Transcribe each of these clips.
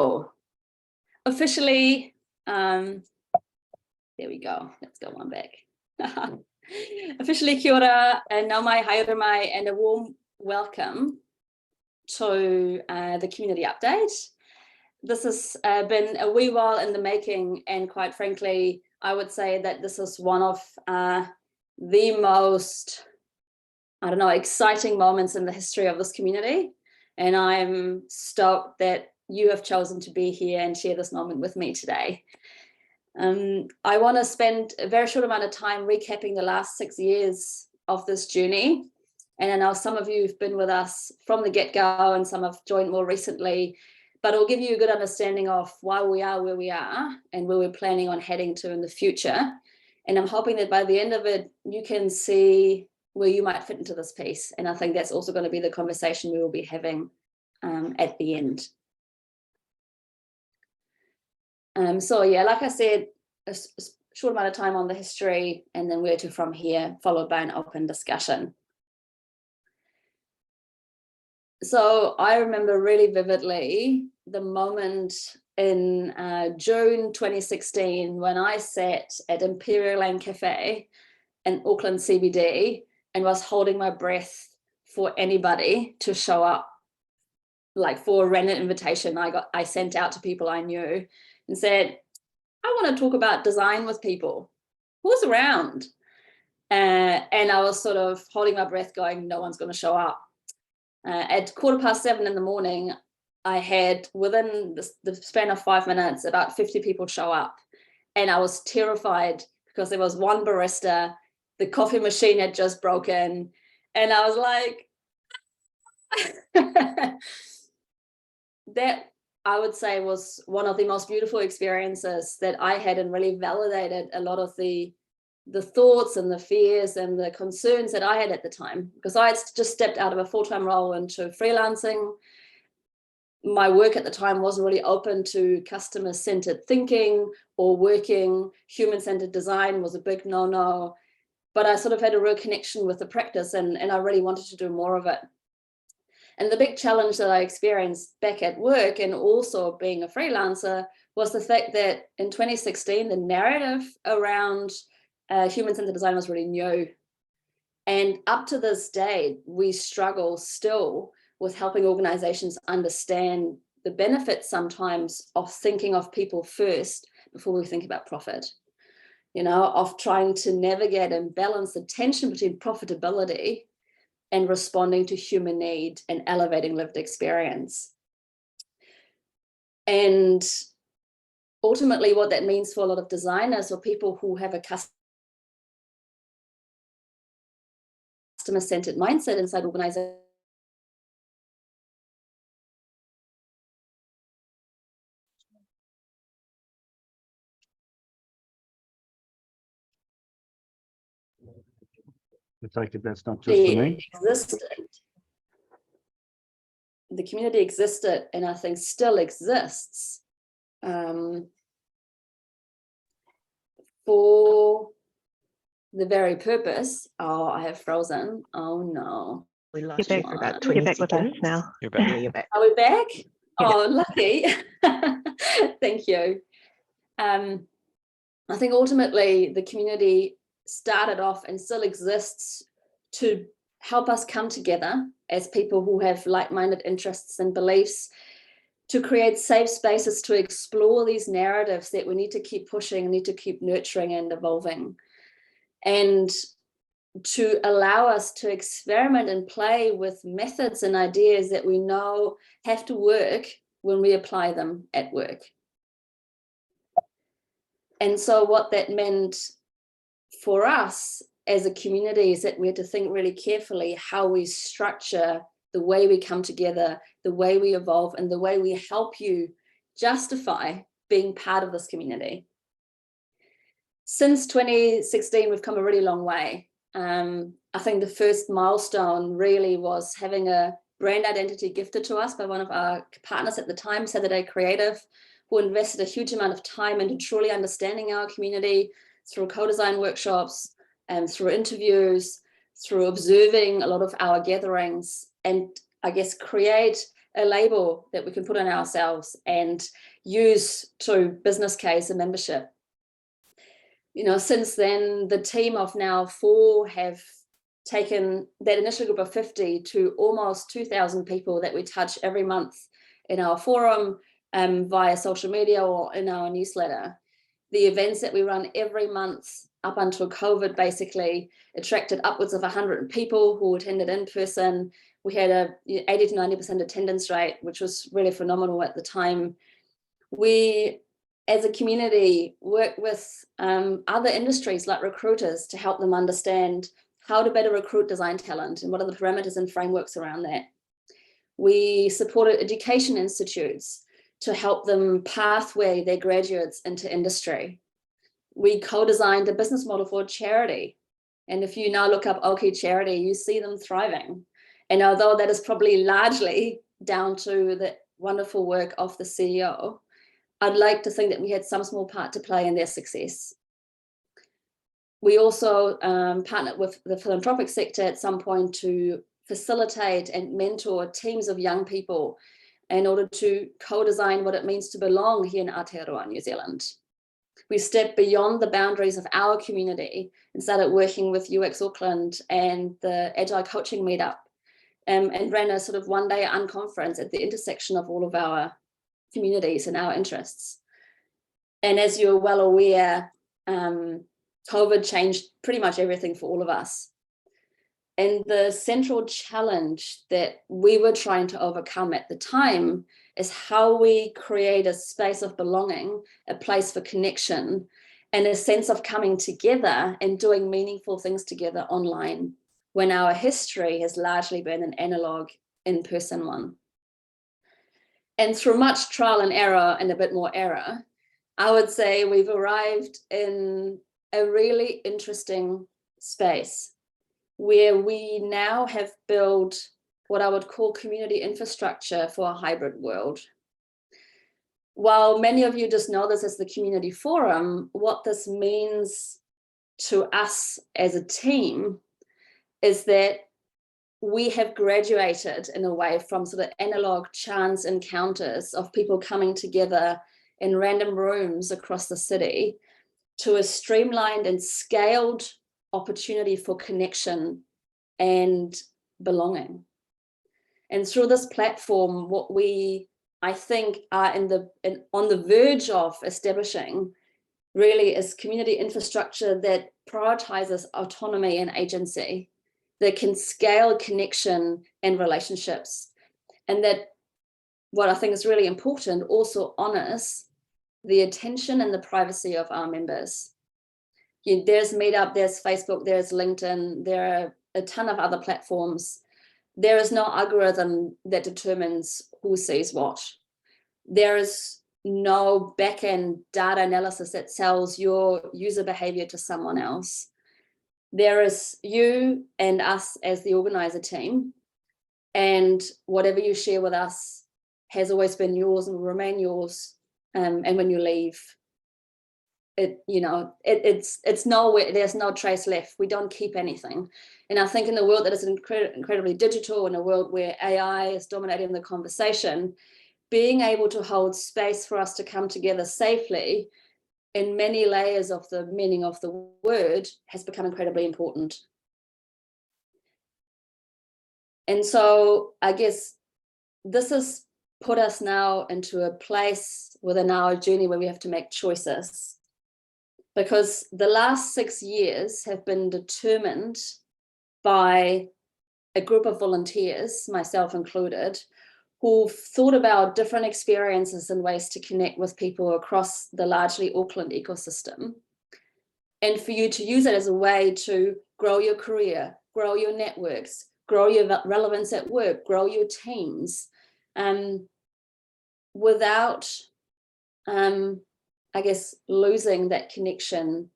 So officially, there we go. Let's go one back. Officially kia ora, and nau mai, haere mai, and a warm welcome to the community update. This has been a wee while in the making, and quite frankly, I would say that this is one of the most, exciting moments in the history of this community. And I'm stoked that you have chosen to be here and share this moment with me today. I want to spend a very short amount of time recapping the last 6 years of this journey. And I know some of you have been with us from the get-go and some have joined more recently, but it'll give you a good understanding of why we are where we are and where we're planning on heading to in the future. And I'm hoping that by the end of it, you can see where you might fit into this piece. And I think that's also going to be the conversation we will be having at the end. So yeah, like I said, a short amount of time on the history and then where to from here, followed by an open discussion. So I remember really vividly the moment in June 2016 when I sat at Imperial Lane Cafe in Auckland CBD and was holding my breath for anybody to show up, like for a random invitation I sent out to people I knew and said, I want to talk about design with people. Who's around? And I was sort of holding my breath going, no one's going to show up. At 7:15 in the morning, I had, within the span of 5 minutes, about 50 people show up. And I was terrified because there was one barista, the coffee machine had just broken. And I was like, that I would say was one of the most beautiful experiences that I had, and really validated a lot of the thoughts and the fears and the concerns that I had at the time, because I had just stepped out of a full-time role into freelancing. My work at the time wasn't really open to customer-centered thinking or working. Human-centered design was a big no-no, but I sort of had a real connection with the practice, and I really wanted to do more of it. And the big challenge that I experienced back at work and also being a freelancer was the fact that in 2016, the narrative around human-centered design was really new. And up to this day, we struggle still with helping organizations understand the benefits sometimes of thinking of people first before we think about profit, of trying to navigate and balance the tension between profitability and responding to human need and elevating lived experience. And ultimately what that means for a lot of designers or people who have a customer-centered mindset inside organizations. I take it that's not just for me. The community existed, and I think still exists, for the very purpose. Oh, I have frozen. Oh no. We lost you for about 20 seconds. With us now. You're back. Yeah, you're back. Are we back? Yeah. Oh, lucky. Thank you. I think ultimately the community started off and still exists to help us come together as people who have like-minded interests and beliefs, to create safe spaces to explore these narratives that we need to keep pushing, need to keep nurturing and evolving, and to allow us to experiment and play with methods and ideas that we know have to work when we apply them at work. And so what that meant for us as a community is that we had to think really carefully how we structure the way we come together, the way we evolve, and the way we help you justify being part of this community. Since 2016, we've come a really long way. I think the first milestone really was having a brand identity gifted to us by one of our partners at the time, Saturday Creative, who invested a huge amount of time into truly understanding our community through co-design workshops and through interviews, through observing a lot of our gatherings, and I guess create a label that we can put on ourselves and use to business case and membership. Since then, the team of now 4 have taken that initial group of 50 to almost 2,000 people that we touch every month in our forum, via social media or in our newsletter. The events that we run every month up until COVID basically attracted upwards of 100 people who attended in person. We had a 80 to 90% attendance rate, which was really phenomenal at the time. We, as a community, work with other industries like recruiters to help them understand how to better recruit design talent and what are the parameters and frameworks around that. We supported education institutes to help them pathway their graduates into industry. We co-designed a business model for charity. And if you now look up Oki Charity, you see them thriving. And although that is probably largely down to the wonderful work of the CEO, I'd like to think that we had some small part to play in their success. We also partnered with the philanthropic sector at some point to facilitate and mentor teams of young people in order to co-design what it means to belong here in Aotearoa, New Zealand. We stepped beyond the boundaries of our community and started working with UX Auckland and the Agile Coaching Meetup, and ran a sort of one-day unconference at the intersection of all of our communities and our interests. And as you're well aware, COVID changed pretty much everything for all of us. And the central challenge that we were trying to overcome at the time is how we create a space of belonging, a place for connection, and a sense of coming together and doing meaningful things together online, when our history has largely been an analog in-person one. And through much trial and error and a bit more error, I would say we've arrived in a really interesting space where we now have built what I would call community infrastructure for a hybrid world. While many of you just know this as the community forum, what this means to us as a team is that we have graduated in a way from sort of analog chance encounters of people coming together in random rooms across the city to a streamlined and scaled opportunity for connection and belonging. And through this platform, what we, I think, are on the verge of establishing really is community infrastructure that prioritizes autonomy and agency, that can scale connection and relationships, and that, what I think is really important, also honors the attention and the privacy of our members. There's Meetup, there's Facebook, there's LinkedIn, there are a ton of other platforms. There is no algorithm that determines who sees what. There is no back-end data analysis that sells your user behavior to someone else. There is you and us as the organizer team, and whatever you share with us has always been yours and will remain yours. And when you leave, it's nowhere, there's no trace left. We don't keep anything. And I think in a world that is incredibly digital, in a world where AI is dominating the conversation, being able to hold space for us to come together safely in many layers of the meaning of the word has become incredibly important. And so I guess this has put us now into a place within our journey where we have to make choices, because the last 6 years have been determined by a group of volunteers, myself included, who've thought about different experiences and ways to connect with people across the largely Auckland ecosystem. And for you to use it as a way to grow your career, grow your networks, grow your relevance at work, grow your teams, without, I guess, losing that connection,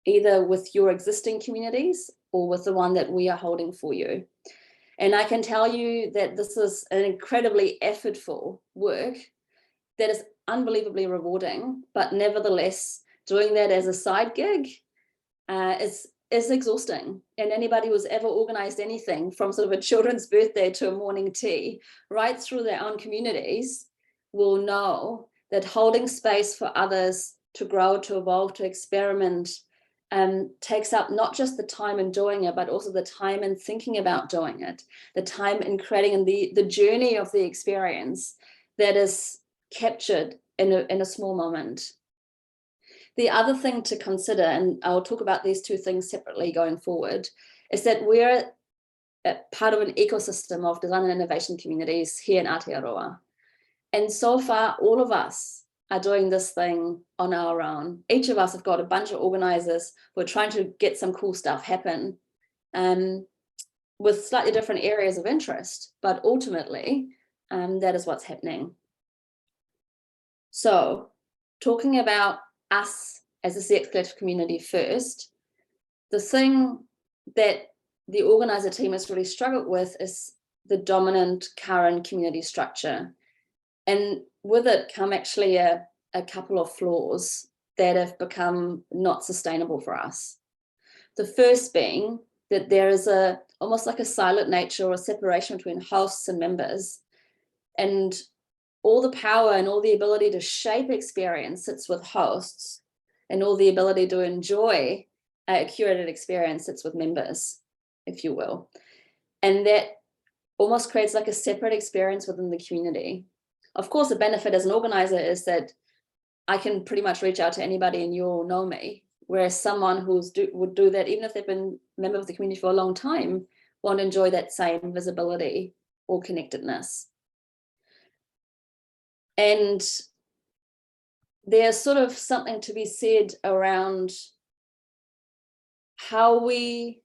either with your existing communities or with the one that we are holding for you. And I can tell you that this is an incredibly effortful work that is unbelievably rewarding, but nevertheless, doing that as a side gig is is exhausting. And anybody who's ever organized anything from sort of a children's birthday to a morning tea, right through their own communities, will know that holding space for others to grow, to evolve, to experiment, takes up not just the time in doing it, but also the time in thinking about doing it, the time in creating the journey of the experience that is captured in a small moment. The other thing to consider, and I'll talk about these two things separately going forward, is that we're part of an ecosystem of design and innovation communities here in Aotearoa. And so far, all of us are doing this thing on our own. Each of us have got a bunch of organizers who are trying to get some cool stuff happen, with slightly different areas of interest, but ultimately, that is what's happening. So, talking about us as a CX Collective community first, the thing that the organizer team has really struggled with is the dominant current community structure. And with it come actually a couple of flaws that have become not sustainable for us. The first being that there is almost like a silent nature or a separation between hosts and members, and all the power and all the ability to shape experience sits with hosts, and all the ability to enjoy a curated experience sits with members, if you will. And that almost creates like a separate experience within the community. Of course, the benefit as an organizer is that I can pretty much reach out to anybody and you all know me, whereas someone would do that, even if they've been a member of the community for a long time, won't enjoy that same visibility or connectedness. And there's sort of something to be said around how we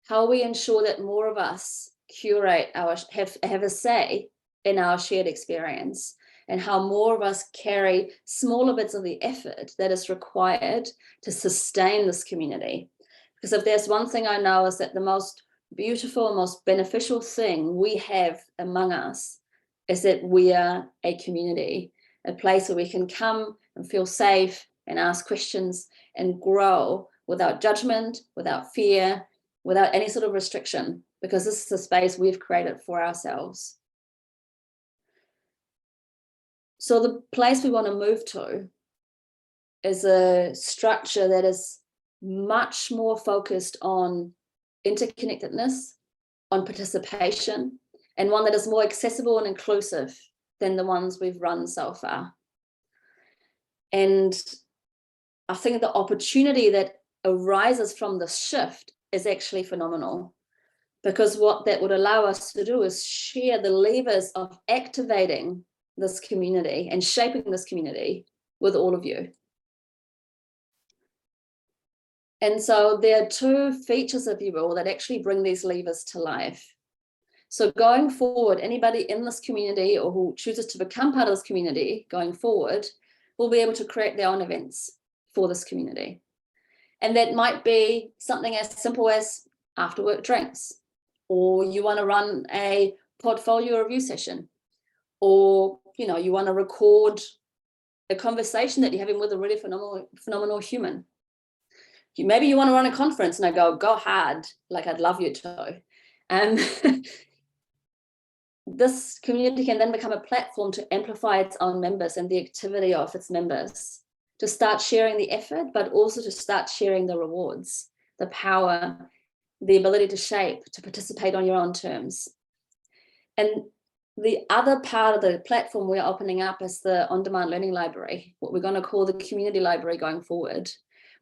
ensure that more of us curate have a say in our shared experience, and how more of us carry smaller bits of the effort that is required to sustain this community. Because if there's one thing I know, is that the most beautiful, most beneficial thing we have among us is that we are a community, a place where we can come and feel safe and ask questions and grow without judgment, without fear, without any sort of restriction, because this is the space we've created for ourselves. So the place we want to move to is a structure that is much more focused on interconnectedness, on participation, and one that is more accessible and inclusive than the ones we've run so far. And I think the opportunity that arises from this shift is actually phenomenal, because what that would allow us to do is share the levers of activating this community and shaping this community with all of you. And so there are two features, if you will, that actually bring these levers to life. So going forward, anybody in this community or who chooses to become part of this community going forward will be able to create their own events for this community. And that might be something as simple as after work drinks, or you want to run a portfolio review session, or you want to record a conversation that you're having with a really phenomenal human. Maybe you want to run a conference, and I go hard, like I'd love you to. This community can then become a platform to amplify its own members and the activity of its members, to start sharing the effort, but also to start sharing the rewards, the power, the ability to shape, to participate on your own terms. And the other part of the platform we're opening up is the on-demand learning library, what we're going to call the community library going forward,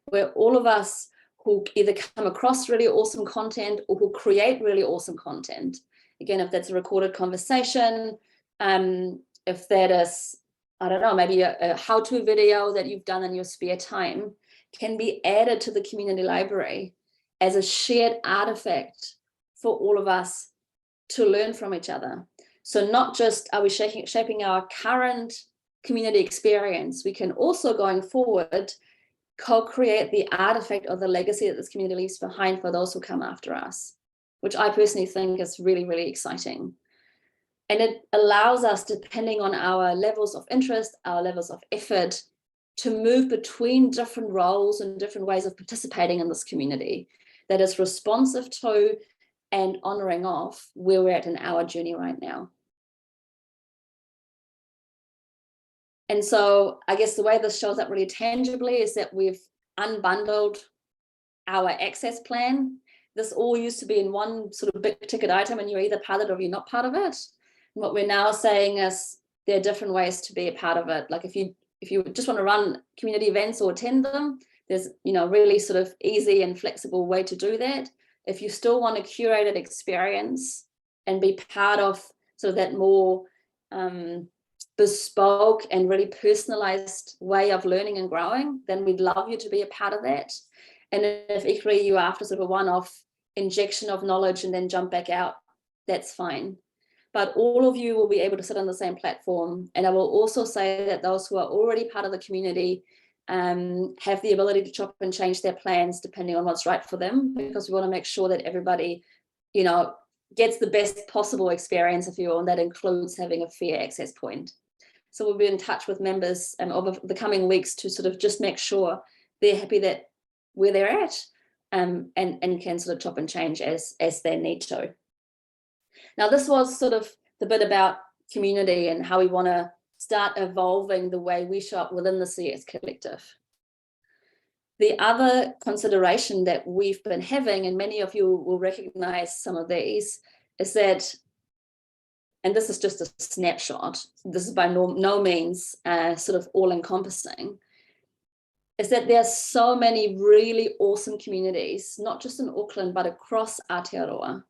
where all of us who either come across really awesome content or who create really awesome content, again, if that's a recorded conversation, if that is, I don't know, maybe a how-to video that you've done in your spare time, can be added to the community library as a shared artifact for all of us to learn from each other. So not just are we shaping our current community experience, we can also, going forward, co-create the artifact or the legacy that this community leaves behind for those who come after us, which I personally think is really, really exciting. And it allows us, depending on our levels of interest, our levels of effort, to move between different roles and different ways of participating in this community, that is responsive to and honoring of where we're at in our journey right now. And so I guess the way this shows up really tangibly is that we've unbundled our access plan. This all used to be in one sort of big ticket item, and you're either part of it or you're not part of it. And what we're now saying is there are different ways to be a part of it. Like if you just want to run community events or attend them, there's really sort of easy and flexible way to do that. If you still want a curated experience and be part of sort of that more bespoke and really personalized way of learning and growing, then we'd love you to be a part of that. And if equally you're after sort of a one-off injection of knowledge and then jump back out, that's fine. But all of you will be able to sit on the same platform. And I will also say that those who are already part of the community have the ability to chop and change their plans depending on what's right for them, because we want to make sure that everybody, gets the best possible experience, if you will, and that includes having a fair access point. So we'll be in touch with members over the coming weeks to sort of just make sure they're happy that where they're at and can sort of chop and change as they need to. Now, this was sort of the bit about community and how we want to start evolving the way we show up within the CX Collective. The other consideration that we've been having, and many of you will recognize some of these, is that, and this is just a snapshot, this is by no means sort of all-encompassing, is that there are so many really awesome communities, not just in Auckland, but across Aotearoa.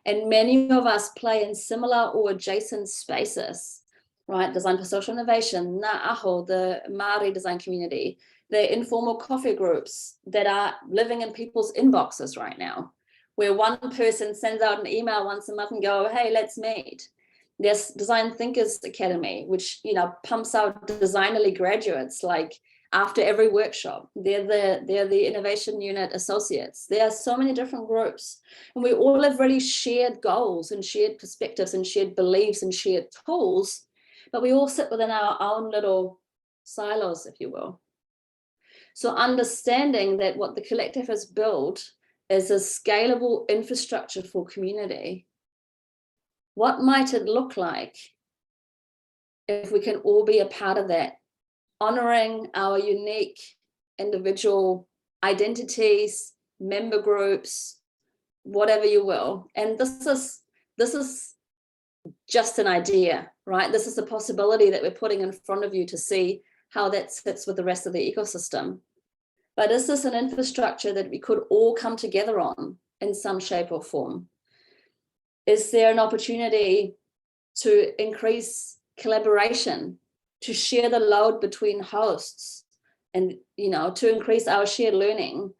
And many of us play in similar or adjacent spaces, right? Design for Social Innovation, Ngā Aho, the Māori design community, the informal coffee groups that are living in people's inboxes right now, where one person sends out an email once a month and go, hey, let's meet. There's Design Thinkers Academy, which, pumps out Designerly graduates like after every workshop. They're the Innovation Unit Associates. There are so many different groups, and we all have really shared goals and shared perspectives and shared beliefs and shared tools, but we all sit within our own little silos, if you will. So understanding that what the collective has built is a scalable infrastructure for community. What might it look like if we can all be a part of that, honoring our unique individual identities, member groups, whatever you will. And this is just an idea, right? This is a possibility that we're putting in front of you to see how that sits with the rest of the ecosystem. But is this an infrastructure that we could all come together on in some shape or form? Is there an opportunity to increase collaboration, to share the load between hosts, and to increase our shared learning,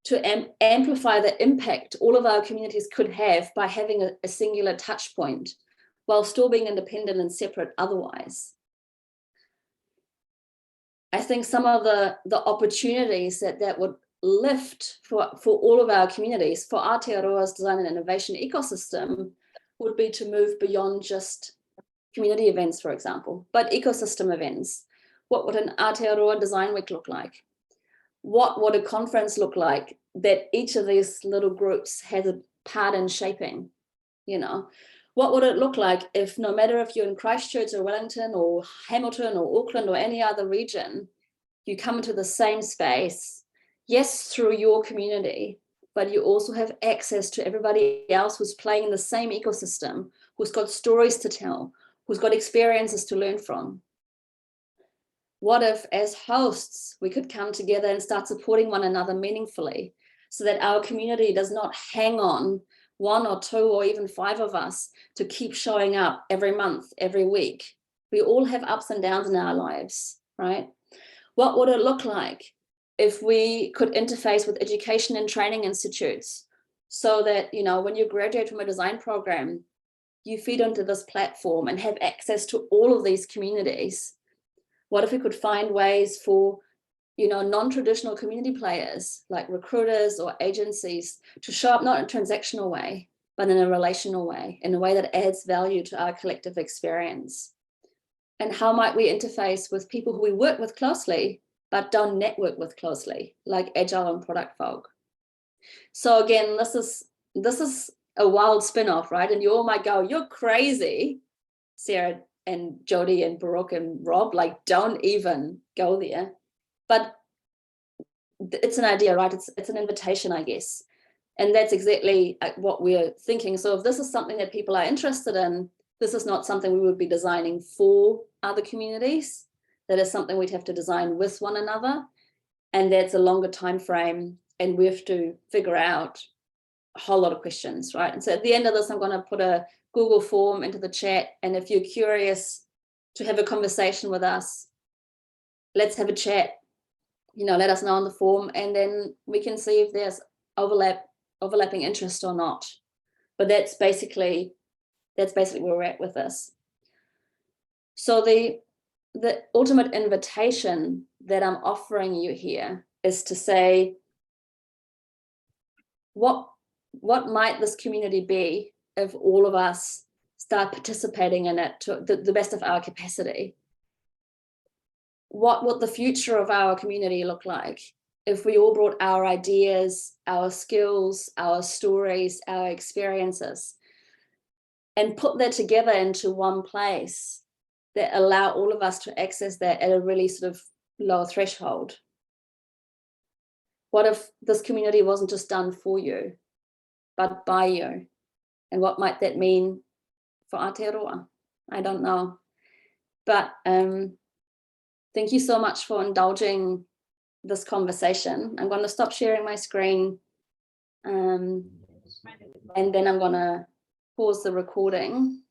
to amplify the impact all of our communities could have by having a singular touch point while still being independent and separate otherwise? I think some of the opportunities that would lift for all of our communities, for Aotearoa's design and innovation ecosystem, would be to move beyond just community events, for example, but ecosystem events. What would an Aotearoa Design Week look like? What would a conference look like that each of these little groups has a part in shaping? What would it look like if, no matter if you're in Christchurch or Wellington or Hamilton or Auckland or any other region, you come into the same space, yes, through your community, but you also have access to everybody else who's playing in the same ecosystem, who's got stories to tell, who's got experiences to learn from? What if, as hosts, we could come together and start supporting one another meaningfully so that our community does not hang on one or two or even five of us to keep showing up every month, every week? We all have ups and downs in our lives, right? What would it look like if we could interface with education and training institutes so that, when you graduate from a design program, you feed onto this platform and have access to all of these communities? What if we could find ways for, non-traditional community players like recruiters or agencies to show up not in a transactional way, but in a relational way, in a way that adds value to our collective experience? And how might we interface with people who we work with closely, but don't network with closely, like Agile and product folk? So again, this is a wild spin-off, right? And you all might go, you're crazy, Sarah and Jody and Baruch and Rob, like, don't even go there. But it's an idea, right? It's an invitation, I guess. And that's exactly what we're thinking. So if this is something that people are interested in, this is not something we would be designing for other communities. That is something we'd have to design with one another. And that's a longer time frame. And we have to figure out a whole lot of questions, right? And so at the end of this, I'm going to put a Google form into the chat. And if you're curious to have a conversation with us, let's have a chat. You know, let us know on the form, and then we can see if there's overlapping interest or not. But that's basically where we're at with this. So the ultimate invitation that I'm offering you here is to say, what might this community be if all of us start participating in it to the best of our capacity? What would the future of our community look like if we all brought our ideas, our skills, our stories, our experiences, and put that together into one place that allow all of us to access that at a really sort of low threshold? What if this community wasn't just done for you, but by you? And what might that mean for Aotearoa? I don't know. But thank you so much for indulging this conversation. I'm going to stop sharing my screen, and then I'm going to pause the recording.